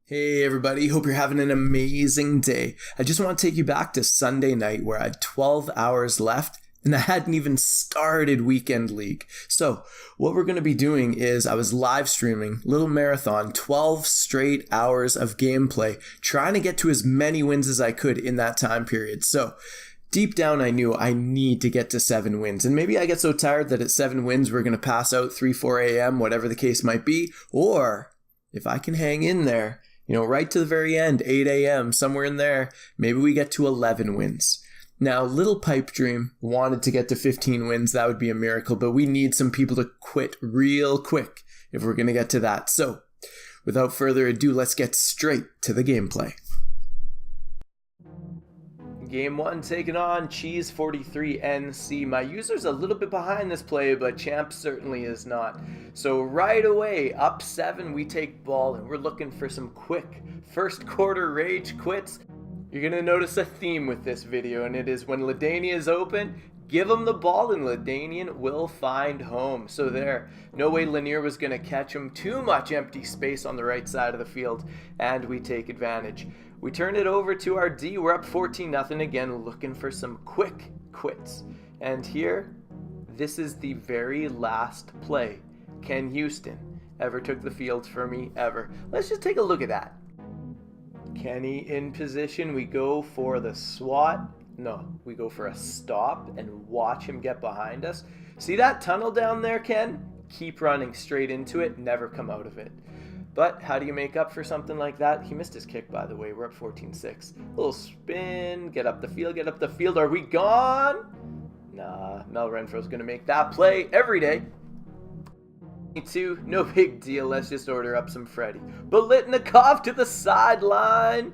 Hey everybody, hope you're having an amazing day. I just want to take you back to Sunday night where I had 12 hours left and I hadn't even started Weekend League. So what we're going to be doing is I was live streaming Little Marathon, 12 straight hours of gameplay, trying to get to as many wins as I could in that time period. So deep down I knew I need to get to 7 wins. And maybe I get so tired that at 7 wins we're going to pass out 3-4 a.m., whatever the case might be. Or if I can hang in there, right to the very end, 8 a.m., somewhere in there, maybe we get to 11 wins. Now, Little Pipe Dream wanted to get to 15 wins. That would be a miracle, but we need some people to quit real quick if we're going to get to that. So, without further ado, let's get straight to the gameplay. Game 1 taking on Cheese 43 NC. My user's a little bit behind this play, but Champ certainly is not. So right away, up 7, we take ball, and we're looking for some quick first quarter rage quits. You're going to notice a theme with this video, and it is when LaDainian is open, give him the ball, and LaDainian will find home. So there, no way Lanier was going to catch him. Too much empty space on the right side of the field, and we take advantage. We turn it over to our D. We're up 14-0 again, looking for some quick quits. And here, this is the very last play Ken Houston ever took the field for me, ever. Let's just take a look at that. Kenny in position. We go for the swat. No, we go for a stop and watch him get behind us. See that tunnel down there, Ken? Keep running straight into it. Never come out of it. But how do you make up for something like that? He missed his kick, by the way. We're up 14-6. Little spin. Get up the field. Get up the field. Are we gone? Nah, Mel Renfro's going to make that play every day. 2, no big deal. Let's just order up some Freddy. Bolitnikov to the sideline.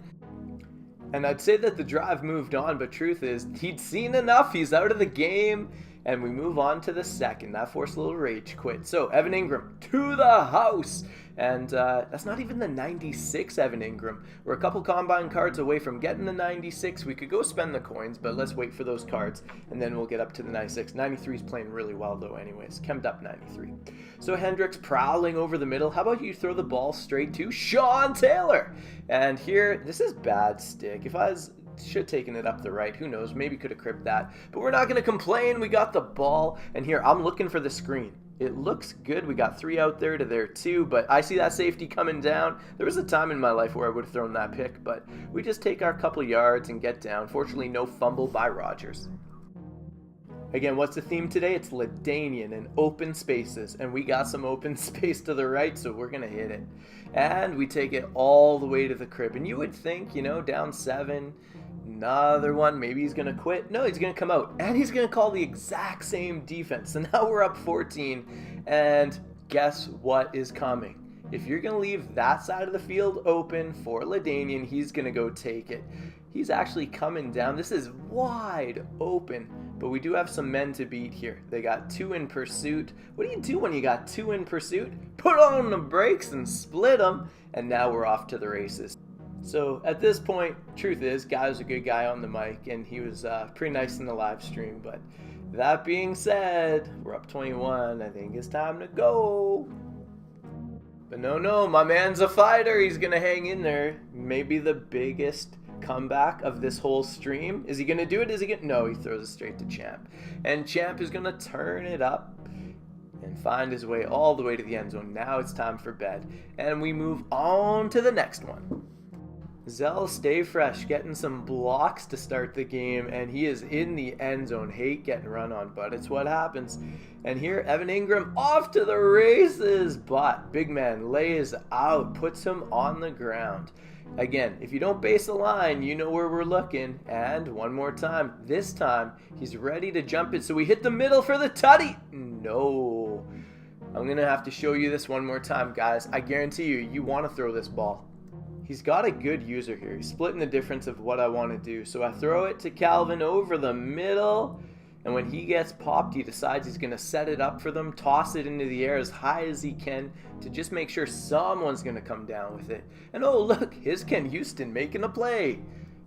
And I'd say that the drive moved on, but truth is, he'd seen enough. He's out of the game. And we move on to the second. That forced a little rage quit. So, Evan Ingram to the house. And that's not even the 96 Evan Ingram. We're a couple combine cards away from getting the 96. We could go spend the coins, but let's wait for those cards, and then we'll get up to the 96. 93 is playing really well, though, anyways. Chemmed up 93. So Hendricks prowling over the middle. How about you throw the ball straight to Sean Taylor? And here, this is bad stick. If I should have taken it up the right. Who knows? Maybe could have cribbed that. But we're not going to complain. We got the ball. And here, I'm looking for the screen. It looks good. We got 3 out there to there 2, but I see that safety coming down. There was a time in my life where I would have thrown that pick, but we just take our couple yards and get down. Fortunately, no fumble by Rodgers. Again, what's the theme today? It's LaDainian and open spaces, and we got some open space to the right, so we're going to hit it. And we take it all the way to the crib. And you would think, down 7, another one, maybe he's going to quit. No, he's going to come out, and he's going to call the exact same defense. So now we're up 14, and guess what is coming? If you're going to leave that side of the field open for LaDainian, he's going to go take it. He's actually coming down. This is wide open, but we do have some men to beat here. They got 2 in pursuit. What do you do when you got 2 in pursuit? Put on the brakes and split them, and now we're off to the races. So at this point, truth is, Guy was a good guy on the mic, and he was pretty nice in the live stream. But that being said, we're up 21. I think it's time to go. But no, my man's a fighter. He's going to hang in there. Maybe the biggest comeback of this whole stream. Is he going to do it? No, he throws it straight to Champ. And Champ is going to turn it up and find his way all the way to the end zone. Now it's time for bed. And we move on to the next one. Zell stay fresh, getting some blocks to start the game, and he is in the end zone. Hate getting run on, but it's what happens. And here, Evan Ingram off to the races, but big man lays out, puts him on the ground. Again, if you don't base the line, you know where we're looking. And one more time, this time, he's ready to jump it, so we hit the middle for the tutty. No. I'm going to have to show you this one more time, guys. I guarantee you want to throw this ball. He's got a good user here. He's splitting the difference of what I want to do. So I throw it to Calvin over the middle. And when he gets popped, he decides he's going to set it up for them, toss it into the air as high as he can to just make sure someone's going to come down with it. And oh, look, here's Ken Houston making a play.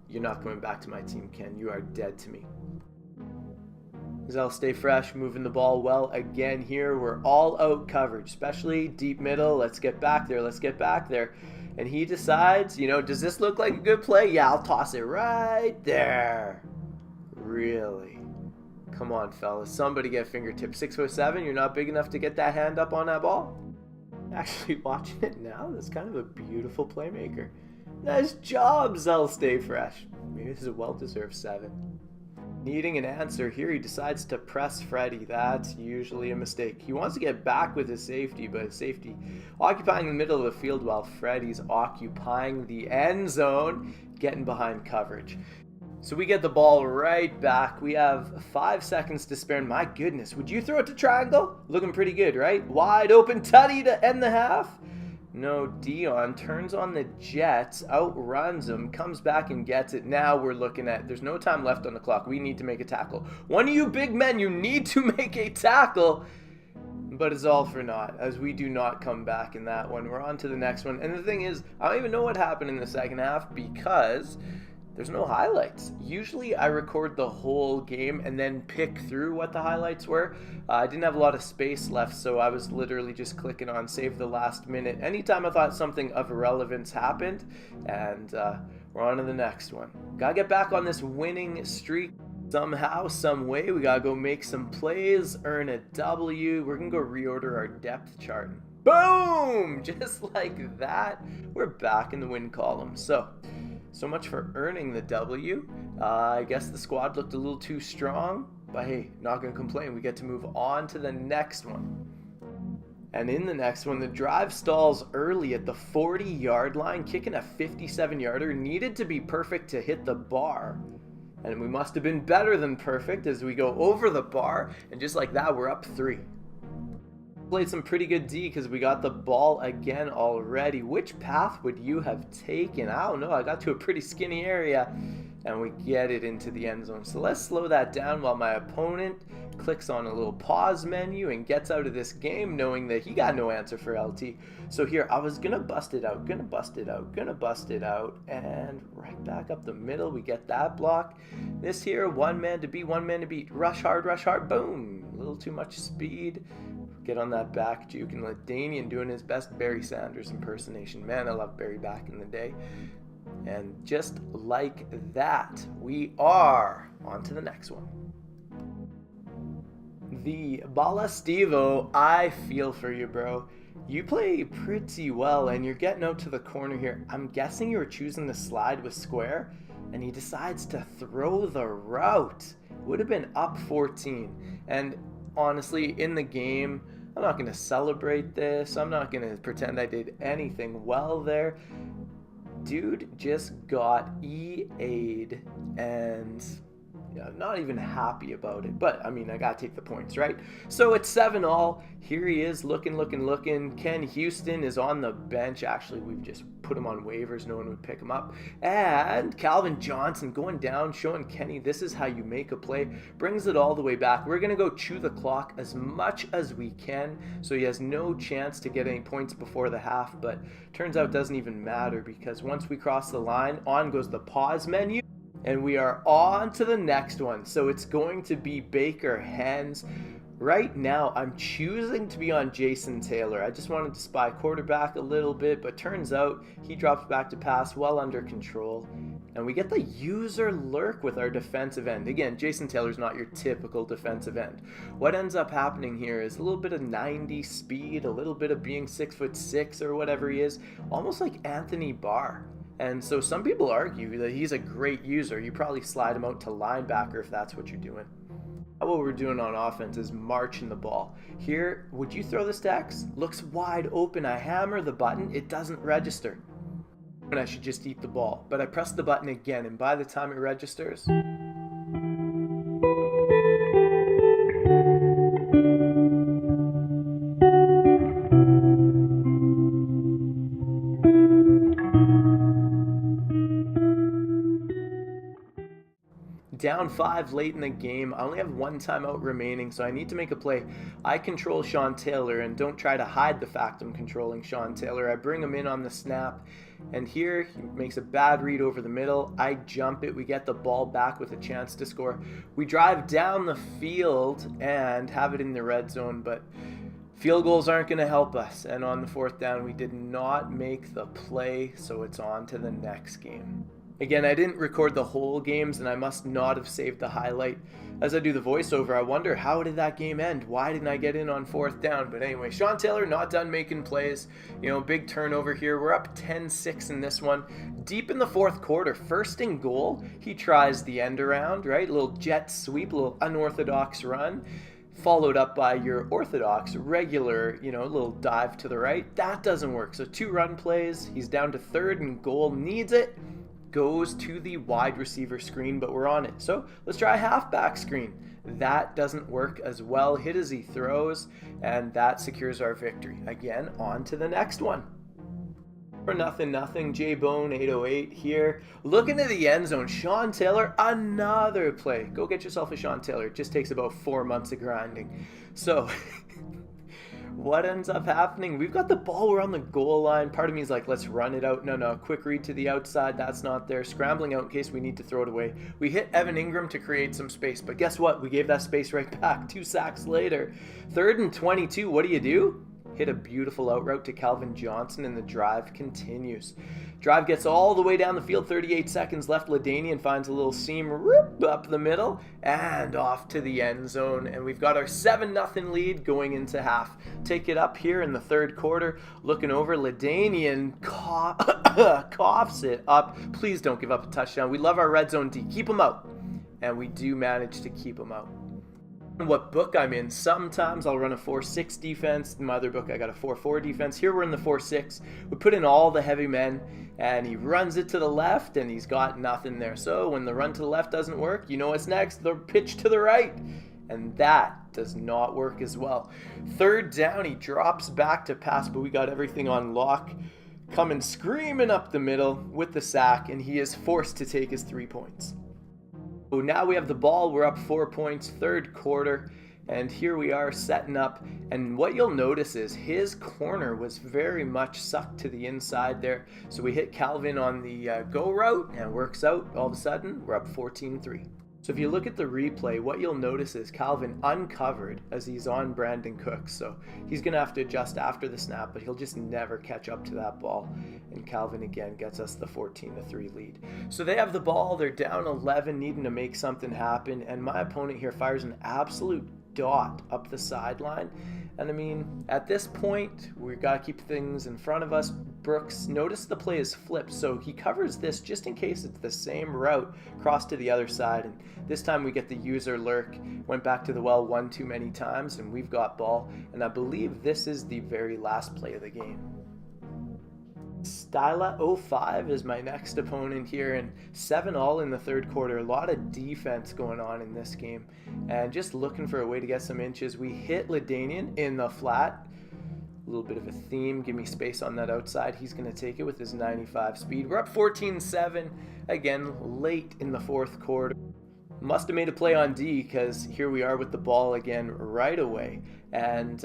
You're not coming back to my team, Ken. You are dead to me. Zell stay fresh, moving the ball well again here. We're all out coverage, especially deep middle. Let's get back there. And he decides, you know, does this look like a good play? Yeah, I'll toss it right there. Really? Come on, fellas. Somebody get fingertips. 6'7", you're not big enough to get that hand up on that ball? Actually, watching it now, that's kind of a beautiful playmaker. Nice job, Zell. Stay fresh. Maybe this is a well-deserved 7. Needing an answer here, he decides to press Freddie. That's usually a mistake. He wants to get back with his safety, but his safety occupying the middle of the field while Freddie's occupying the end zone, getting behind coverage. So we get the ball right back. We have 5 seconds to spare. My goodness, would you throw it to triangle? Looking pretty good, right? Wide open tutty to end the half. No, Dion turns on the Jets, outruns him, comes back and gets it. Now we're looking at, there's no time left on the clock. We need to make a tackle. One of you big men, you need to make a tackle. But it's all for naught, as we do not come back in that one. We're on to the next one. And the thing is, I don't even know what happened in the second half because there's no highlights. Usually I record the whole game and then pick through what the highlights were. I didn't have a lot of space left, so I was literally just clicking on save the last minute anytime I thought something of relevance happened. And we're on to the next one. Gotta get back on this winning streak somehow, some way. We gotta go make some plays, earn a W. We're gonna go reorder our depth chart. Boom! Just like that, we're back in the win column. So much for earning the W. I guess the squad looked a little too strong, but hey, not gonna complain. We get to move on to the next one. And in the next one, the drive stalls early at the 40-yard line, kicking a 57-yarder, needed to be perfect to hit the bar. And we must have been better than perfect as we go over the bar, and just like that, we're up 3. Played some pretty good D because we got the ball again already. Which path would you have taken? I don't know. I got to a pretty skinny area and we get it into the end zone. So let's slow that down while my opponent clicks on a little pause menu and gets out of this game knowing that he got no answer for LT. So here I was gonna bust it out, and right back up the middle we get that block. This here, one man to beat, rush hard, boom. A little too much speed. Get on that back juke, and LaDainian doing his best Barry Sanders impersonation. Man, I love Barry back in the day. And just like that, we are on to the next one. The Balastivo, I feel for you, bro. You play pretty well, and you're getting out to the corner here. I'm guessing you were choosing the slide with square, and he decides to throw the route. Would have been up 14. And honestly, in the game, I'm not going to celebrate this. I'm not going to pretend I did anything well there. Dude just got EA'd and not even happy about it. But, I mean, I got to take the points, right? So it's 7-all. Here he is looking. Ken Houston is on the bench. Actually, we've just put him on waivers. No one would pick him up. And Calvin Johnson going down, showing Kenny this is how you make a play. Brings it all the way back. We're going to go chew the clock as much as we can. So he has no chance to get any points before the half. But turns out it doesn't even matter because once we cross the line, on goes the pause menu. And we are on to the next one. So it's going to be Baker Hens. Right now, I'm choosing to be on Jason Taylor. I just wanted to spy quarterback a little bit, but turns out he drops back to pass well under control. And we get the user lurk with our defensive end. Again, Jason Taylor's not your typical defensive end. What ends up happening here is a little bit of 90 speed, a little bit of being 6'6" or whatever he is, almost like Anthony Barr. And so some people argue that he's a great user. You probably slide him out to linebacker if that's what you're doing. What we're doing on offense is marching the ball. Here, would you throw this to X? Looks wide open. I hammer the button. It doesn't register. And I should just eat the ball. But I press the button again, and by the time it registers... Down 5 late in the game. I only have 1 timeout remaining, so I need to make a play. I control Sean Taylor, and don't try to hide the fact I'm controlling Sean Taylor. I bring him in on the snap, and here he makes a bad read over the middle. I jump it. We get the ball back with a chance to score. We drive down the field and have it in the red zone, but Field goals aren't going to help us, and on the 4th down we did not make the play, so it's on to the next game. Again, I didn't record the whole games, and I must not have saved the highlight. As I do the voiceover, I wonder, how did that game end? Why didn't I get in on 4th down? But anyway, Sean Taylor not done making plays. You know, big turnover here. We're up 10-6 in this one. Deep in the 4th quarter, 1st and goal, he tries the end around, right? A little jet sweep, a little unorthodox run, followed up by your orthodox, regular, you know, little dive to the right. That doesn't work. So 2 run plays. He's down to 3rd and goal, needs it. Goes to the wide receiver screen, but we're on it. So let's try a halfback screen. That doesn't work as well. Hit as he throws, and that secures our victory. Again, on to the next one. For nothing, J-Bone 808 here. Looking to the end zone, Sean Taylor, another play. Go get yourself a Sean Taylor. It just takes about 4 months of grinding. So what ends up happening? We've got the ball, we're on the goal line. Part of me is like, let's run it out. No, quick read to the outside. That's not there. Scrambling out in case we need to throw it away. We hit Evan Ingram to create some space, but guess what? We gave that space right back. 2 sacks later. 3rd and 22. What do? Hit a beautiful out route to Calvin Johnson, and the drive continues. Drive gets all the way down the field, 38 seconds left. LaDainian finds a little seam up the middle and off to the end zone. And we've got our 7-0 lead going into half. Take it up here in the 3rd quarter. Looking over, LaDainian coughs it up. Please don't give up a touchdown. We love our red zone D. Keep them out. And we do manage to keep them out. What book I'm in, sometimes I'll run a 4-6 defense. In my other book I got a 4-4 defense. Here we're in the 4-6. We put in all the heavy men, and he runs it to the left, and he's got nothing there. So when the run to the left doesn't work, you know what's next? The pitch to the right, and that does not work as well. 3rd down, he drops back to pass, but we got everything on lock. Coming screaming up the middle with the sack, and he is forced to take his 3 points. So now we have the ball, we're up 4 points, 3rd quarter, and here we are setting up, and what you'll notice is his corner was very much sucked to the inside there, so we hit Calvin on the go route, and it works out. All of a sudden, we're up 14-3. So if you look at the replay, what you'll notice is Calvin uncovered as he's on Brandon Cooks. So he's going to have to adjust after the snap, but he'll just never catch up to that ball. And Calvin again gets us the 14-3 lead. So they have the ball, they're down 11, needing to make something happen. And my opponent here fires an absolute dot up the sideline. And I mean, at this point, we've got to keep things in front of us. Brooks, notice the play is flipped, so he covers this just in case it's the same route, cross to the other side. And this time we get the user lurk, went back to the well one too many times, and we've got ball. And I believe this is the very last play of the game. Styla05 is my next opponent here, and 7-all in the 3rd quarter. A lot of defense going on in this game, and just looking for a way to get some inches. We hit LaDainian in the flat. A little bit of a theme. Give me space on that outside. He's going to take it with his 95 speed. We're up 14-7, again, late in the 4th quarter. Must have made a play on D, because here we are with the ball again right away. And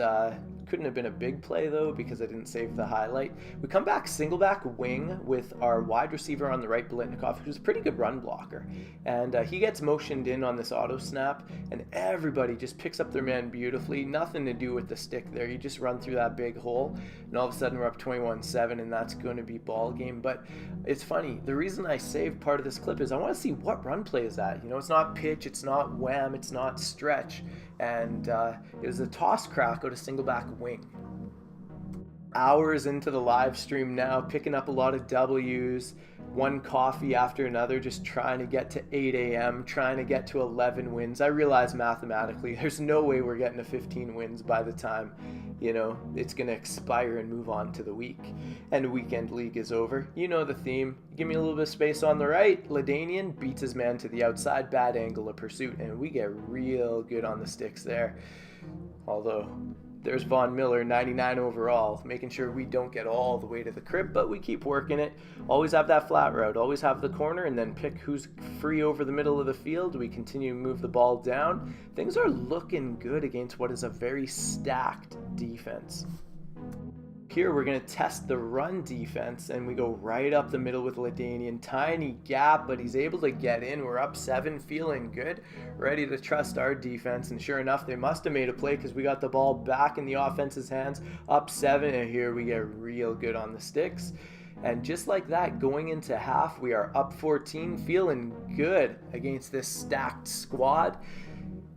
couldn't have been a big play though, because I didn't save the highlight. We come back single back wing with our wide receiver on the right, Biletnikoff, who's a pretty good run blocker. And he gets motioned in on this auto snap, and everybody just picks up their man beautifully. Nothing to do with the stick there. You just run through that big hole, and all of a sudden we're up 21-7, and that's going to be ball game. But it's funny. The reason I saved part of this clip is I want to see what run play is that. You know, it's not pitch, it's not wham, it's not stretch. And it was a toss crack out of single back wing. Hours into the live stream now, picking up a lot of W's, one coffee after another, just trying to get to 8 a.m., trying to get to 11 wins. I realize mathematically there's no way we're getting to 15 wins by the time, you know, it's going to expire and move on to the week. And the weekend league is over. You know the theme. Give me a little bit of space on the right. LaDainian beats his man to the outside, bad angle of pursuit, and we get real good on the sticks there. Although there's Von Miller, 99 overall, making sure we don't get all the way to the crib, but we keep working it. Always have that flat route, always have the corner, and then pick who's free over the middle of the field. We continue to move the ball down. Things are looking good against what is a very stacked defense. Here we're going to test the run defense, and we go right up the middle with LaDainian. Tiny gap, but he's able to get in. We're up 7, feeling good, ready to trust our defense. And sure enough, they must have made a play because we got the ball back in the offense's hands, up 7, and here we get real good on the sticks. And just like that, going into half, we are up 14, feeling good against this stacked squad.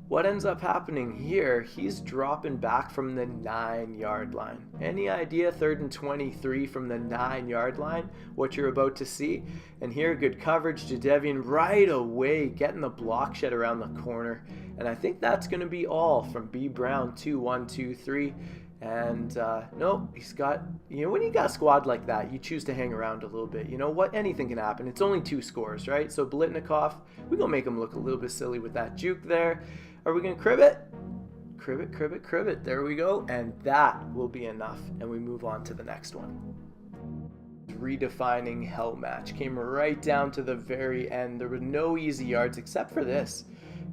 What ends up happening here, he's dropping back from the 9-yard line. Any idea, 3rd and 23 from the 9-yard line, what you're about to see? And here, good coverage, Jadeveon right away getting the block shed around the corner. And I think that's going to be all from B. Brown, 2-1-2-3. And no, he's got, when you got a squad like that, you choose to hang around a little bit. You know what? Anything can happen. It's only 2 scores, right? So Biletnikoff, we're going to make him look a little bit silly with that juke there. Are we going to crib it? Crib it, crib it, crib it. There we go. And that will be enough. And we move on to the next one. Redefining hell match. Came right down to the very end. There were no easy yards except for this.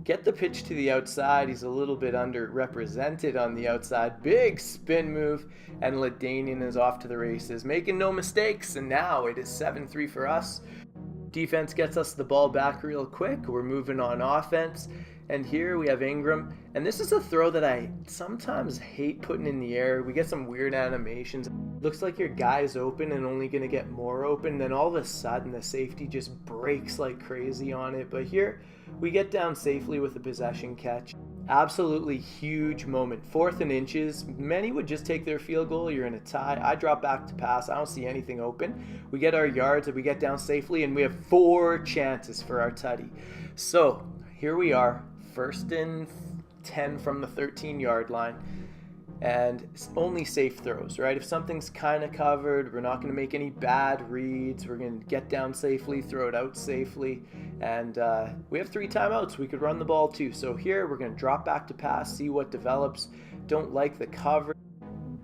Get the pitch to the outside. He's a little bit underrepresented on the outside. Big spin move. And LaDainian is off to the races. Making no mistakes. And now it is 7-3 for us. Defense gets us the ball back real quick. We're moving on offense. And here we have Ingram. And this is a throw that I sometimes hate putting in the air. We get some weird animations. Looks like your guy's open and only going to get more open. Then all of a sudden the safety just breaks like crazy on it. But here we get down safely with a possession catch. Absolutely huge moment. 4th and inches. Many would just take their field goal. You're in a tie. I drop back to pass. I don't see anything open. We get our yards and we get down safely, and we have 4 chances for our tutty. So here we are, 1st and 10 from the 13-yard line. And it's only safe throws, right? If something's kind of covered, we're not going to make any bad reads. We're going to get down safely, throw it out safely. And we have 3 timeouts. We could run the ball too. So here we're going to drop back to pass, see what develops. Don't like the cover.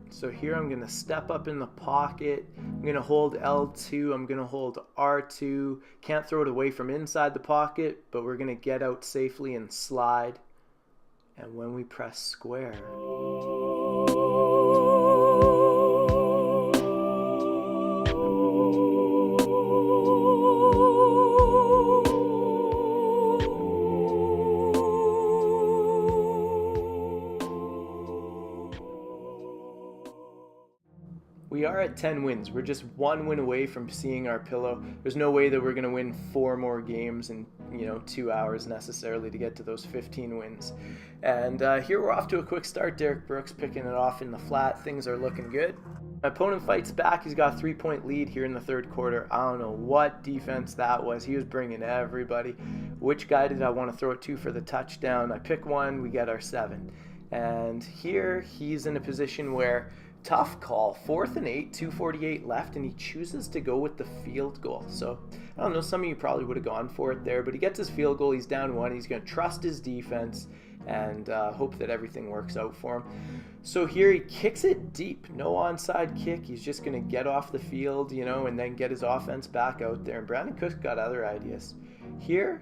So here I'm going to step up in the pocket. I'm going to hold L2. I'm going to hold R2. Can't throw it away from inside the pocket, but we're going to get out safely and slide. And when we press square... We are at 10 wins. We're just 1 win away from seeing our pillow. There's no way that we're going to win 4 more games in 2 hours necessarily to get to those 15 wins. And here we're off to a quick start. Derek Brooks picking it off in the flat. Things are looking good. My opponent fights back. He's got a 3-point lead here in the 3rd quarter. I don't know what defense that was. He was bringing everybody. Which guy did I want to throw it to for the touchdown? I pick one. We get our 7. And here he's in a position where... tough call, 4th and 8, 2:48 left, and he chooses to go with the field goal. So, I don't know, some of you probably would have gone for it there, but he gets his field goal, he's down 1, he's going to trust his defense and hope that everything works out for him. So here he kicks it deep, no onside kick, he's just going to get off the field, and then get his offense back out there, and Brandon Cook's got other ideas. Here,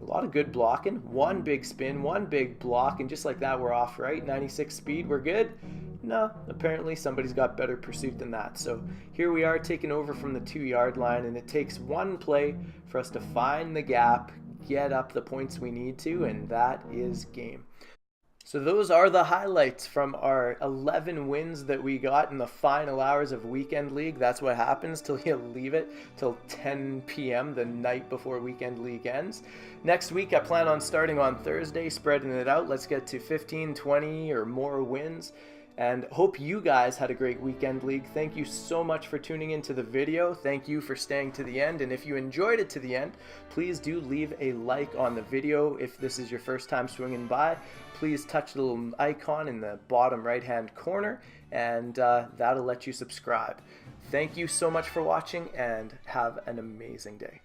a lot of good blocking, 1 big spin, 1 big block, and just like that we're off, right? 96 speed, we're good? No, apparently somebody's got better pursuit than that. So here we are taking over from the 2-yard line, and it takes 1 play for us to find the gap, get up the points we need to, and that is game. So those are the highlights from our 11 wins that we got in the final hours of Weekend League. That's what happens till you leave it till 10 p.m. the night before Weekend League ends. Next week I plan on starting on Thursday, spreading it out. Let's get to 15, 20 or more wins. And hope you guys had a great Weekend League. Thank you so much for tuning into the video. Thank you for staying to the end. And if you enjoyed it to the end, please do leave a like on the video. If this is your first time swinging by, please touch the little icon in the bottom right-hand corner, and that'll let you subscribe. Thank you so much for watching, and have an amazing day.